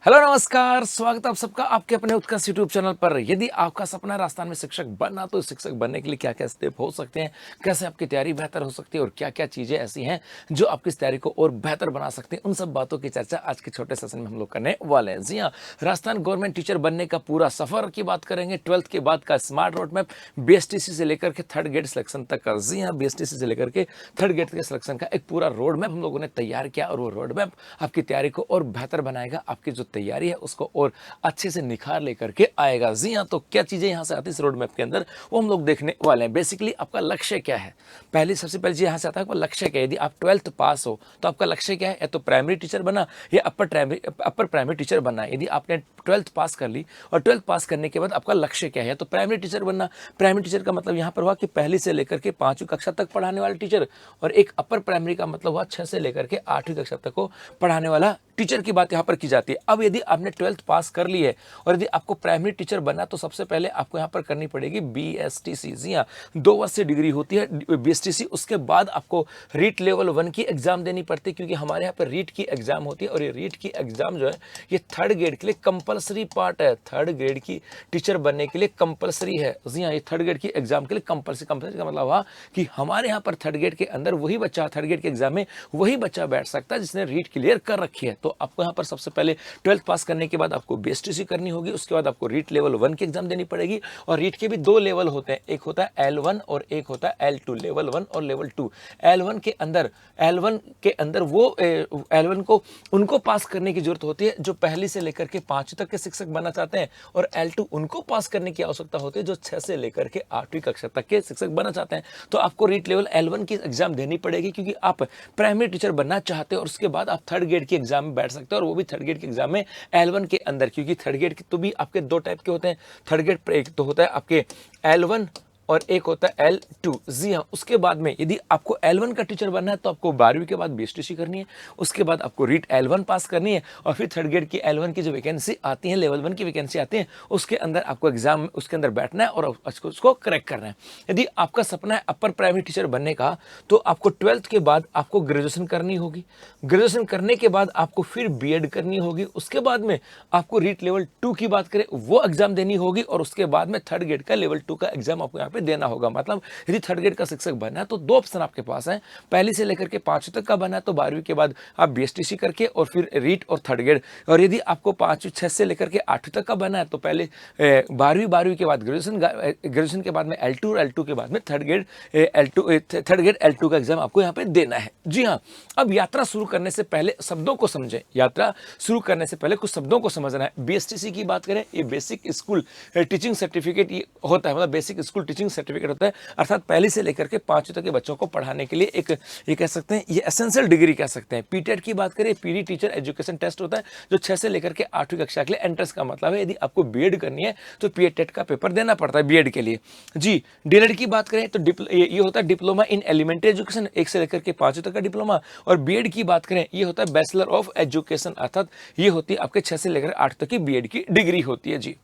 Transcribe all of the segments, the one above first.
Hello नमस्कार, स्वागत है आप सबका आपके अपने उत्कर्ष यूट्यूब चैनल पर। यदि आपका सपना है राजस्थान में शिक्षक बनना, तो शिक्षक बनने के लिए क्या क्या स्टेप हो सकते हैं, कैसे आपकी तैयारी बेहतर हो सकती है और क्या क्या चीज़ें ऐसी हैं जो आपकी इस तैयारी को और बेहतर बना सकती हैं, उन सब बातों की चर्चा आज के छोटे सेशन में हम लोग करने वाले हैं। जी हाँ, राजस्थान गवर्नमेंट टीचर बनने का पूरा सफर की बात करेंगे, 12th के बाद का स्मार्ट रोड मैप, बीएसटीसी से लेकर के थर्ड ग्रेड सिलेक्शन तक का। जी हाँ, बीएसटीसी से लेकर के थर्ड ग्रेड के सिलेक्शन का एक पूरा रोड मैप हम लोगों ने तैयार किया और वो रोड मैप आपकी तैयारी को और बेहतर बनाएगा, आपकी जो तैयारी है उसको और अच्छे से निखार लेकर के आएगा। जी हाँ, तो क्या चीज़ें यहाँ से आती है इस रोड मैप के अंदर, वो हम लोग देखने वाले हैं। बेसिकली आपका लक्ष्य क्या है, सबसे पहले चीज़ यहाँ से आता है आपका लक्ष्य क्या है। यदि आप 12th पास हो तो आपका लक्ष्य क्या है, या तो प्राइमरी टीचर बना या अपर प्राइमरी टीचर बनना है। यदि आपने 12th पास कर ली और 12th पास करने के बाद आपका लक्ष्य क्या है, तो प्राइमरी टीचर बनना। प्राइमरी टीचर का मतलब यहाँ पर हुआ कि पहली से लेकर के 5वीं कक्षा तक पढ़ाने वाला टीचर, और एक अपर प्राइमरी का मतलब हुआ 6 से लेकर के 8वीं कक्षा तक को पढ़ाने वाला टीचर की बात यहाँ पर की जाती है। अब यदि आपने 12th पास कर ली है और यदि आपको प्राइमरी टीचर बनना, तो सबसे पहले आपको यहाँ पर करनी पड़ेगी बीएसटीसी। जी हाँ, 2 वर्ष से डिग्री होती है बीएसटीसी। उसके बाद आपको रीट लेवल 1 की एग्जाम देनी पड़ती है, क्योंकि हमारे यहाँ पर रीट की एग्जाम होती है और ये रीट की एग्जाम जो है ये थर्ड ग्रेड के लिए कंपलसरी पार्ट है। थर्ड ग्रेड की टीचर बनने के लिए कंपलसरी है। जी हाँ, ये थर्ड ग्रेड की एग्जाम के लिए कंपलसरी का मतलब हुआ कि हमारे यहाँ पर थर्ड ग्रेड के अंदर वही बच्चा, थर्ड ग्रेड के एग्जाम में वही बच्चा बैठ सकता है जिसने रीट क्लियर कर रखी है। तो आपको यहाँ पर सबसे पहले 12th पास करने के बाद आपको बीएसटीसी करनी होगी, उसके बाद आपको रीट लेवल 1 की एग्जाम देनी पड़ेगी। और रीट के भी 2 लेवल होते हैं, एक होता है L1 और एक होता है L2, लेवल 1 और लेवल 2। L1 के अंदर वो L1 को उनको पास करने की जरूरत होती है जो पहली से लेकर के 5वीं तक के शिक्षक बनना चाहते हैं, और L2 उनको पास करने की आवश्यकता होती है जो 6 से लेकर के 8वीं कक्षा तक के शिक्षक बनना चाहते हैं। तो आपको रीट लेवल L1 की एग्जाम देनी पड़ेगी, क्योंकि आप प्राइमरी टीचर बनना चाहते हो, और उसके बाद आप थर्ड ग्रेड की एग्जाम में बैठ सकते हो, और वो भी थर्ड ग्रेड की एग्जाम में L1 के अंदर। क्योंकि थर्ड ग्रेड तो भी आपके 2 टाइप के होते हैं। थर्ड ग्रेड एक तो होता है आपके L1 और एक होता है L2। जी हाँ, उसके बाद में यदि आपको L1 का टीचर बनना है तो आपको 12वीं के बाद बीएसटीसी करनी है, उसके बाद आपको रीट L1 पास करनी है, और फिर थर्ड ग्रेड की L1 की जो वैकेंसी आती है, लेवल 1 की वैकेंसी आती है, उसके अंदर आपको एग्जाम उसके अंदर बैठना है और उसको करेक्ट करना है। यदि आपका सपना है अपर प्राइमरी टीचर बनने का, तो आपको 12th के बाद आपको ग्रेजुएशन करनी होगी। ग्रेजुएशन करने के बाद आपको फिर बीएड करनी होगी, उसके बाद में आपको रीट लेवल 2 की बात करें वो एग्जाम देनी होगी, और उसके बाद में थर्ड ग्रेड का लेवल 2 का एग्जाम आपको यहाँ पे देना होगा। मतलब यदि थर्ड ग्रेड का शिक्षक बनना है तो 2 ऑप्शन आपके पास हैं, पहली से लेकर के 5वीं तक का बनना है तो 12वीं के बाद आप बीएसटीसी करके और फिर रीट और थर्ड ग्रेड, और यदि आपको 5वीं 6 से लेकर के 8वीं तक का बनना है तो पहले 12वीं के बाद ग्रेजुएशन के बाद में L2 और L2 के बाद में थर्ड ग्रेड L2 का एग्जाम आपको यहाँ पे देना है। जी हाँ, अब यात्रा शुरू करने से पहले शब्दों को समझें। यात्रा शुरू करने से पहले कुछ शब्दों को समझना है। बीएसटीसी की बात करें, ये बेसिक स्कूल टीचिंग सर्टिफिकेट ये होता है, मतलब बेसिक स्कूल टीचिंग सर्टिफिकेट होता है, अर्थात पहली से लेकर के 5वीं तक के बच्चों को पढ़ाने के लिए एक ये कह सकते हैं, ये एसेंशियल डिग्री कह सकते हैं। पीटेट की बात करें, पीडी टीचर एजुकेशन टेस्ट होता है जो 6 से लेकर के 8वीं कक्षा के लिए एंट्रेंस का मतलब है। यदि आपको बीएड करनी है तो पीटेट का पेपर देना पड़ता है बीएड के लिए। जी, डीएलएड की बात करें तो ये होता है डिप्लोमा इन एलिमेंट्री एजुकेशन, 1 से लेकर के 5वीं तक का डिप्लोमा। और बीएड की बात करें, ये होता है बैचलर ऑफ एजुकेशन, अर्थात ये होती है आपके 6 से लेकर 8 तक की बीएड की डिग्री होती है। जी,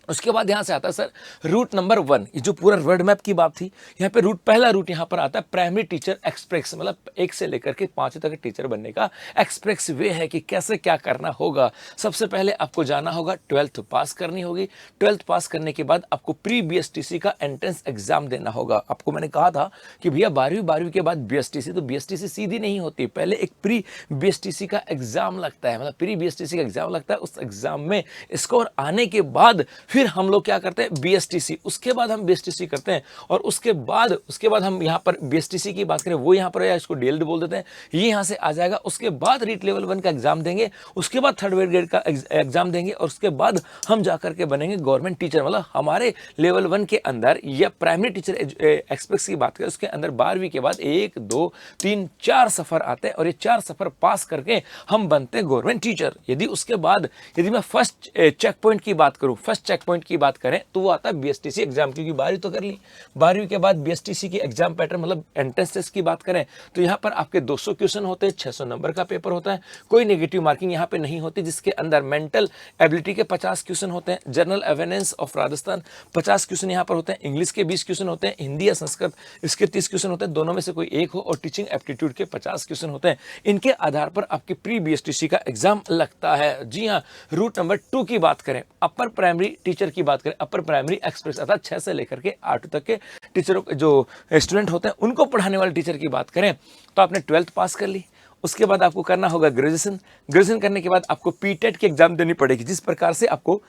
उसके बाद यहां से आता है सर रूट नंबर 1। ये जो पूरा रोड मैप की बात थी, यहाँ पे पहला रूट यहाँ पर आता है प्राइमरी टीचर एक्सप्रेस, मतलब 1 से लेकर के 5वीं तक टीचर बनने का एक्सप्रेस वे है कि कैसे क्या करना होगा। सबसे पहले आपको जाना होगा, 12th पास करनी होगी। 12th पास करने के बाद आपको प्री बीएसटीसी का एंट्रेंस एग्जाम देना होगा। आपको मैंने कहा था कि भैया 12वीं के बाद बीएसटीसी, तो बीएसटीसी सीधी नहीं होती, पहले एक प्री बीएसटीसी का एग्जाम लगता है, मतलब प्री बीएसटीसी का एग्जाम लगता है। उस एग्जाम में स्कोर आने के बाद फिर हम लोग क्या करते हैं, बीएसटीसी, उसके बाद हम बीएसटीसी करते हैं, और उसके बाद हम यहाँ पर बीएसटीसी की बात करें वो यहाँ पर इसको डीएलएड बोल देते हैं, ये यहाँ से आ जाएगा। उसके बाद रीट लेवल 1 का एग्जाम देंगे, उसके बाद थर्ड ग्रेड का एग्जाम देंगे, और उसके बाद हम जाकर के बनेंगे गवर्नमेंट टीचर। मतलब हमारे लेवल 1 के अंदर या प्राइमरी टीचर एक्सप्रेस की बात करें, उसके अंदर 12वीं के बाद 1 2 3 4 सफर आते हैं, और ये 4 सफर पास करके हम बनते हैं गवर्नमेंट टीचर। यदि उसके बाद यदि मैं फर्स्ट चेक पॉइंट की बात करूं, फर्स्ट चेक चेक पॉइंट की बात करें तो वो आता है बीएसटीसी एग्जाम, क्योंकि 12वीं तो कर ली, 12वीं के बाद बीएसटीसी की एग्जाम पैटर्न मतलब एंट्रेंस टेस्ट की बात करें तो यहाँ पर आपके 200 क्वेश्चन होते हैं, 600 नंबर का पेपर होता है, कोई नेगेटिव मार्किंग यहाँ पे नहीं होती, जिसके अंदर मेंटल एबिलिटी के 50 क्वेश्चन होते हैं, general awareness of Rajasthan 50 question यहाँ पर होते हैं, इंग्लिश के 20 क्वेश्चन होते हैं, हिंदी या संस्कृत इसके 30 क्वेश्चन होते हैं, दोनों में से कोई एक हो, और टीचिंग एप्टीट्यूड के 50 क्वेश्चन होते हैं। इनके आधार पर आपके प्री बीएसटीसी का एग्जाम लगता है। जी हाँ, रूट नंबर 2 की बात करें, अपर प्राइमरी टीचर की बात करें, अपर प्राइमरी एक्सप्रेस अर्थात 6 से लेकर के 8 तक के टीचरों जो स्टूडेंट होते हैं उनको पढ़ाने वाले टीचर की बात करें तो आपने 12th पास कर ली, उसके बाद आपको करना होगा ग्रेजुएशन करने के बाद आपको पीटेट की एग्जाम देनी पड़ेगी। जिस प्रकार से आपको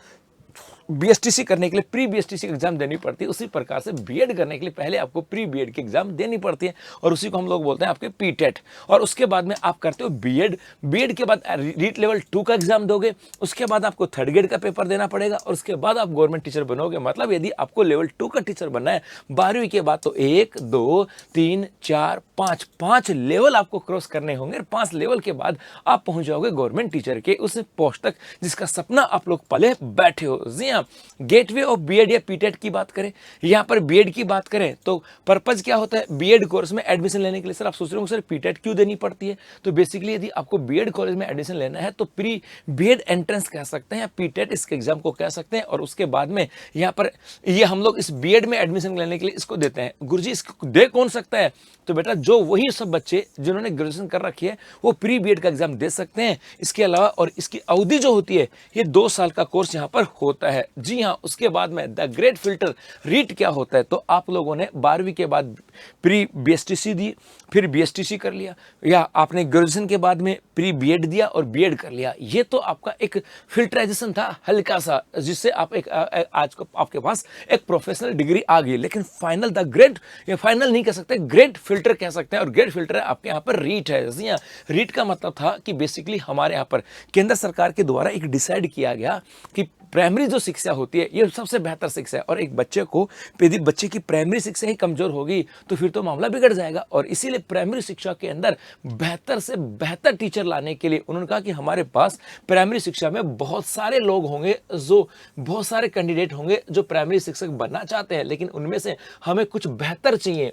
बीएसटीसी करने के लिए प्री बीएसटीसी एग्जाम देनी पड़ती है, उसी प्रकार से बीएड करने के लिए पहले आपको प्री बीएड की एग्जाम देनी पड़ती है, और उसी को हम लोग बोलते हैं आपके पीटेट। और उसके बाद में आप करते हो बीएड, बीएड के बाद रीट लेवल 2 का एग्जाम दोगे, उसके बाद आपको थर्ड ग्रेड का पेपर देना पड़ेगा, और उसके बाद आप गवर्नमेंट टीचर बनोगे। मतलब यदि आपको लेवल 2 का टीचर बनना है 12वीं के बाद तो 1 2 3 4 5 लेवल आपको क्रॉस करने होंगे, और 5 लेवल के बाद आप पहुंच जाओगे गवर्नमेंट टीचर के उस पोस्ट तक जिसका सपना आप लोग पले बैठे हो। जी हाँ, गेटवे ऑफ बीएड या पीटेट की बात करें, यहां पर बीएड की बात करें तो पर्पज क्या होता है, बीएड कोर्स में एडमिशन लेने के लिए सर आप सोच रहे हो सर पीटेट क्यों देनी पड़ती है, तो बेसिकली यदि आपको बीएड कॉलेज में एडमिशन लेना है तो प्री बीएड एंट्रेंस कह सकते हैं या पीटेट इसके एग्जाम को कह सकते हैं। और उसके बाद में यहां पर ये हम लोग इस बीएड में एडमिशन लेने के लिए इसको देते हैं। गुरुजी इसको दे कौन सकता है, तो बेटा जो वही सब बच्चे जिन्होंने ग्रेजुएशन कर रखी है वो प्री बीएड का एग्जाम दे सकते हैं। इसके अलावा और इसकी अवधि जो होती है ये 2 साल का कोर्स यहाँ पर होता है। जी हाँ, उसके बाद में द ग्रेड फिल्टर रीट क्या होता है, तो आप लोगों ने 12वीं के बाद प्री बीएसटीसी दी, फिर बीएसटीसी कर लिया, या आपने ग्रेजुएशन के बाद में प्री बीएड दिया और बीएड कर लिया। ये तो आपका एक फिल्टराइजेशन था हल्का सा, जिससे आप एक आज को आपके पास एक प्रोफेशनल डिग्री आ गई। लेकिन फाइनल द ग्रेड, ये फाइनल नहीं कह सकते, ग्रेड फिल्टर कह सकते हैं, और ग्रेड फिल्टर आपके यहाँ पर रीट है। जी हाँ, रीट का मतलब था कि बेसिकली हमारे यहाँ पर केंद्र सरकार के द्वारा एक डिसाइड किया गया कि प्राइमरी जो शिक्षा होती है ये सबसे बेहतर शिक्षा है, और एक बच्चे को यदि बच्चे की प्राइमरी शिक्षा ही कमजोर होगी तो फिर तो मामला बिगड़ जाएगा। और इसीलिए प्राइमरी शिक्षा के अंदर बेहतर से बेहतर टीचर लाने के लिए उन्होंने कहा कि हमारे पास प्राइमरी शिक्षा में बहुत सारे लोग होंगे, जो बहुत सारे कैंडिडेट होंगे जो प्राइमरी शिक्षक बनना चाहते हैं, लेकिन उनमें से हमें कुछ बेहतर चाहिए,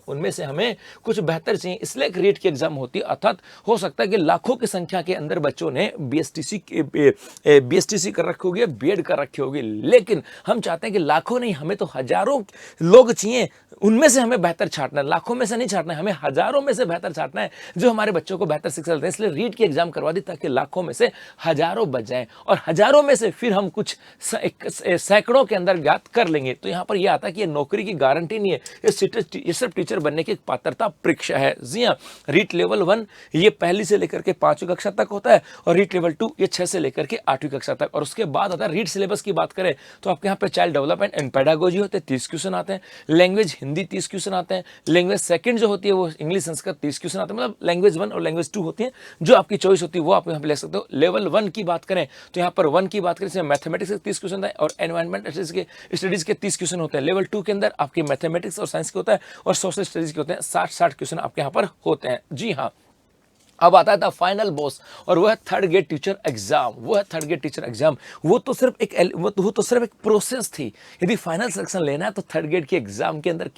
इसलिए एक रीट की एग्जाम होती है। अर्थात हो सकता है कि लाखों की संख्या के अंदर बच्चों ने बीएसटीसी कर रखी होगी, बीएड कर रखी होगी, लेकिन हम चाहते हैं कि लाखों नहीं, हमें तो हजारों लोग चाहिए, उनमें से हमें बेहतर छांटना है, लाखों में से नहीं छांटना है, हमें हजारों में से बेहतर छांटना है जो हमारे बच्चों को बेहतर शिक्षा देते हैं। इसलिए रीट की एग्जाम करवा दी ताकि लाखों में से हजारों बच जाएं, और हजारों में से फिर हम कुछ सैकड़ों के अंदर ज्ञात कर लेंगे। तो यहाँ पर यह आता है कि ये नौकरी की गारंटी नहीं है, ये सिर्फ टीचर बनने की पात्रता परीक्षा है। जी हाँ, रीट लेवल 1 ये पहली से लेकर के 5वीं कक्षा तक होता है, और रीट लेवल 2 ये 6 से लेकर के 8वीं कक्षा तक। और उसके बाद आता है रीट सिलेबस की बात करें तो आपके यहाँ पे चाइल्ड डेवलपमेंट एंड पेडागोजी होते हैं, 30 क्वेश्चन आते हैं, लैंग्वेज हिंदी 30 क्वेश्चन आते हैं, लैंग्वेज सेकंड जो होती है वो इंग्लिश संस्कृत 30 क्वेश्चन आते हैं, मतलब लैंग्वेज 1 और लैंग्वेज 2 होती है, जो आपकी चॉइस होती है वो आप यहाँ पे ले सकते हो। लेवल 1 की बात करें तो यहाँ पर 1 की बात करें इसमें मैथमेटिक्स के 30 क्वेश्चन है और एनवायरमेंट स्टडीज के 30 क्वेश्चन होते हैं। लेवल 2 के अंदर आपकी मैथमेटिक्स और साइंस के होता है, और सोशल स्टडीज के होते हैं, 60 क्वेश्चन आपके यहाँ पर होते हैं। जी हाँ, अब आता था फाइनल बॉस, और वह थर्ड ग्रेड टीचर एग्जाम। वो तो सिर्फ एक प्रोसेस थी। यदि फाइनल सिलेक्शन लेना है तो थर्ड ग्रेड के एग्जाम के अंदर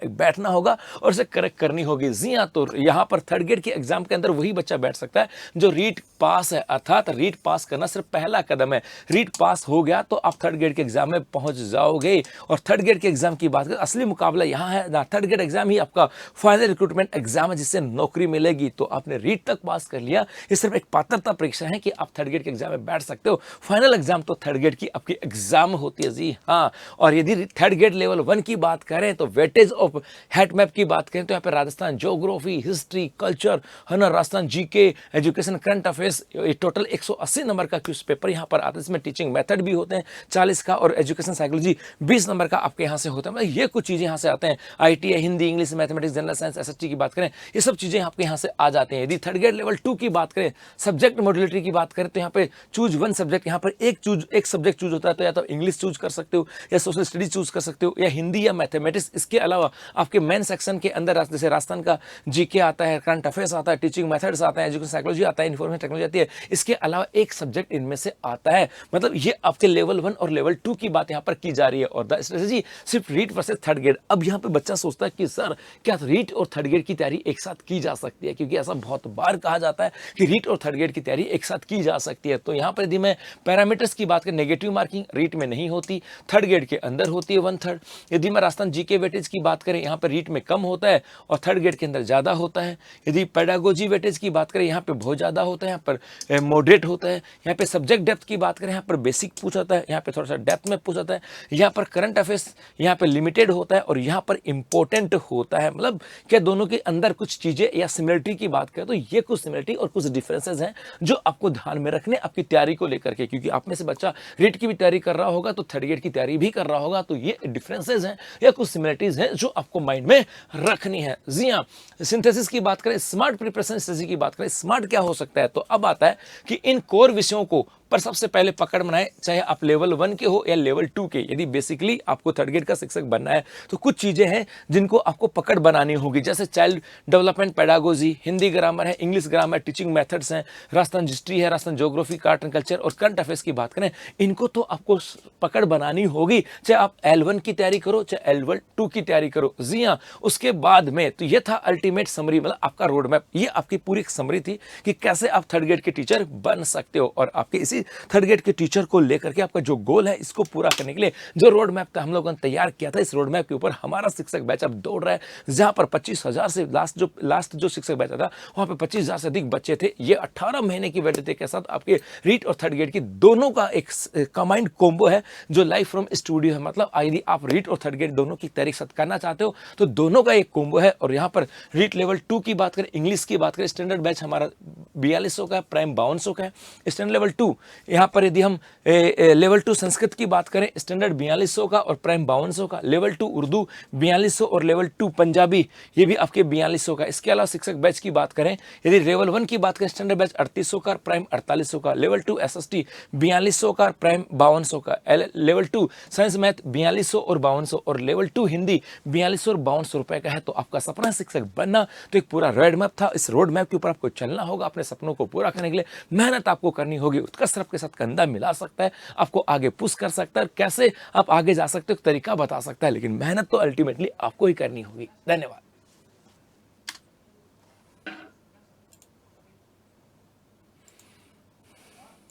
बैठना होगा और उसे करेक्ट करनी होगी। जी हाँ, तो यहाँ पर थर्ड ग्रेड के एग्जाम के अंदर वही बच्चा बैठ सकता है जो रीट पास है, अर्थात रीट पास करना सिर्फ पहला कदम है। रीट पास हो गया तो आप थर्ड ग्रेड के एग्जाम में पहुंच जाओगे। और थर्ड ग्रेड के एग्जाम की बात करें, असली मुकाबला यहाँ है, थर्ड ग्रेड एग्जाम ही आपका फाइनल रिक्रूटमेंट एग्जाम है जिससे नौकरी मिलेगी। तो आपने रीट तक पास कर लिया, ये सिर्फ एक पात्रता परीक्षा है कि आप थर्ड ग्रेड के एग्जाम में बैठ सकते हो। फाइनल एग्जाम तो थर्ड ग्रेड की आपकी एग्जाम होती है। जी हाँ, और यदि थर्ड ग्रेड लेवल 1 की बात करें तो वेटेज ऑफ हेट मैप की बात करें तो यहाँ पे राजस्थान ज्योग्राफी, हिस्ट्री, कल्चर है ना, Rajasthan GK, education, current affairs, ये टोटल 180 नंबर का क्विज पेपर यहाँ पर आता है। इसमें टीचिंग मेथड भी होते हैं 40 का, और एजुकेशन साइकोलॉजी 20 नंबर का आपके यहाँ से होता है। मतलब ये कुछ चीजें यहाँ से आते हैं। ITA, Hindi, English, mathematics, general science, SST की बात करें, ये सब चीजें आपके यहाँ से आ जाते हैं। यदि थर्ड ग्रेड लेवल 2 की बात करें, सब्जेक्ट मॉड्यूलिटी की बात करें, तो यहाँ पे चूज वन सब्जेक्ट, यहाँ पर एक सब्जेक्ट चूज होता है, तो या तो इंग्लिश चूज कर सकते हो, या सोशल स्टडीज चूज कर सकते हो, या हिंदी या मैथमेटिक्स। इसके अलावा आपके मेन सेक्शन के अंदर जैसे राजस्थान का जीके आता है, करंट अफेयर्स आता है, टीचिंग मेथड्स आता है, एजुकेशन साइकोलॉजी आता है, इन्फॉर्मेशन टेक्नोलॉजी आती है। इसके अलावा एक सब्जेक्ट इनमें से आता है। मतलब ये आपके लेवल 1 और लेवल 2 की बात यहाँ पर की जा रही है। और द स्ट्रेटजी सिर्फ रीट वर्सेस थर्ड ग्रेड। अब यहाँ पे बच्चा सोचता है कि सर क्या रीट और थर्ड ग्रेड की तैयारी एक साथ की जा सकती है, क्योंकि ऐसा बहुत बार कहा जाता है कि रीट और थर्ड ग्रेड की तैयारी एक साथ की जा सकती है। तो यहाँ पर यदि मैं पैरामीटर्स की बात करें, नेगेटिव मार्किंग रीट में नहीं होती, थर्ड ग्रेड के अंदर होती है 1/3। यदि मैं राजस्थान जीके वेटेज की बात करें, यहाँ पर रीट में कम होता है और थर्ड ग्रेड के अंदर ज्यादा होता है। यदि पेडागोजी वेटेज की बात करें, यहाँ पे बहुत ज्यादा होता है, यहाँ पर मॉडरेट होता है। यहाँ पे सब्जेक्ट डेप्थ की बात करें, यहाँ पर बेसिक पूछाता है, यहाँ पे थोड़ा सा डेप्थ में पूछाता है। यहाँ पर करंट अफेयर्स यहाँ पे लिमिटेड होता है और यहाँ पर इंपॉर्टेंट होता है। मतलब क्या दोनों के अंदर कुछ चीजें या सिमिलरिटी की बात करें तो ये कुछ सिमिलरिटी और कुछ डिफरेंसेस हैं जो आपको ध्यान में रखने आपकी तैयारी को लेकर के, क्योंकि आप में से बच्चा रीट की भी तैयारी कर रहा होगा तो थर्ड ग्रेड की तैयारी भी कर रहा होगा। तो ये डिफरेंसेस हैं या कुछ सिमिलरिटीज हैं जो आपको माइंड में रखनी है। जी हाँ, सिंथेसिस की बात करें, स्मार्ट प्रिपरेशन स्ट्रेटजी की बात करें, स्मार्ट क्या हो सकता है, तो अब आता है कि इन कोर विषयों को पर सबसे पहले पकड़ बनाए, चाहे आप लेवल 1 के हो या लेवल 2 के। यदि बेसिकली आपको थर्ड ग्रेड का शिक्षक बनना है तो कुछ चीजें हैं जिनको आपको पकड़ बनानी होगी, जैसे child development pedagogy, Hindi grammar है, इंग्लिश ग्रामर, टीचिंग मेथड्स हैं, राजस्थान हिस्ट्री है, Rajasthan geography, art and culture और करंट अफेयर्स की बात करें, इनको तो आपको पकड़ बनानी होगी, चाहे आप L1 की तैयारी करो चाहे L2 की तैयारी करो। जी हाँ, उसके बाद में तो ये था अल्टीमेट समरी, मतलब आपका रोड मैप। ये आपकी पूरी समरी थी कि कैसे आप थर्ड ग्रेड के टीचर बन सकते हो। और आपके इसी थर्ड ग्रेड के टीचर को लेकर के आपका जो गोल है, इसको पूरा करने के लिए जो रोड मैप हम लोगों ने तैयार किया था, इस रोड मैप के ऊपर हमारा शिक्षक बैच अब दौड़ रहा है, जहां पर 25,000 से लास्ट जो शिक्षक बैच था वहां पर 25,000 से अधिक बच्चे थे। ये 18 महीने की वैलिडिटी के साथ आपके रीट और थर्ड ग्रेड की दोनों का एक कंबाइंड कॉम्बो है जो लाइव फ्रॉम स्टूडियो है। मतलब यदि आप रीट और थर्ड ग्रेड दोनों की तैयारी साथ करना चाहते हो तो दोनों का एक कॉम्बो है। और यहाँ पर रीट लेवल 2 की बात करें, इंग्लिश की बात करें, स्टैंडर्ड बैच हमारा 4200 का है, प्राइम 5200 का है। स्टैंडर्ड लेवल 2 यहाँ पर यदि हम लेवल 2 संस्कृत की बात करें, स्टैंडर्ड 4200 का और प्राइम 5200 का। लेवल 2 उर्दू 4200 और लेवल 2 पंजाबी ये भी आपके 4200 का। इसके अलावा शिक्षक बैच की बात करें, यदि लेवल 1 की बात करें, स्टैंडर्ड बैच 3800 का, प्राइम 4800 का। लेवल 2 SST 4200 का, प्राइम 5200 का। लेवल 2 साइंस मैथ 4200 और 5200 और लेवल 2 हिंदी 4200 और 5200 रुपए का है। तो आपका सपना शिक्षक बनना तो एक पूरा रोड मैप था। इस रोड मैप के ऊपर आपको चलना होगा। अपने सपनों को पूरा करने के लिए मेहनत आपको करनी होगी। उत्कर्ष आपके साथ कंधा मिला सकता है, आपको आगे पुश कर सकता है, कैसे आप आगे जा सकते हो तरीका बता सकता है, लेकिन मेहनत तो अल्टीमेटली आपको ही करनी होगी। धन्यवाद।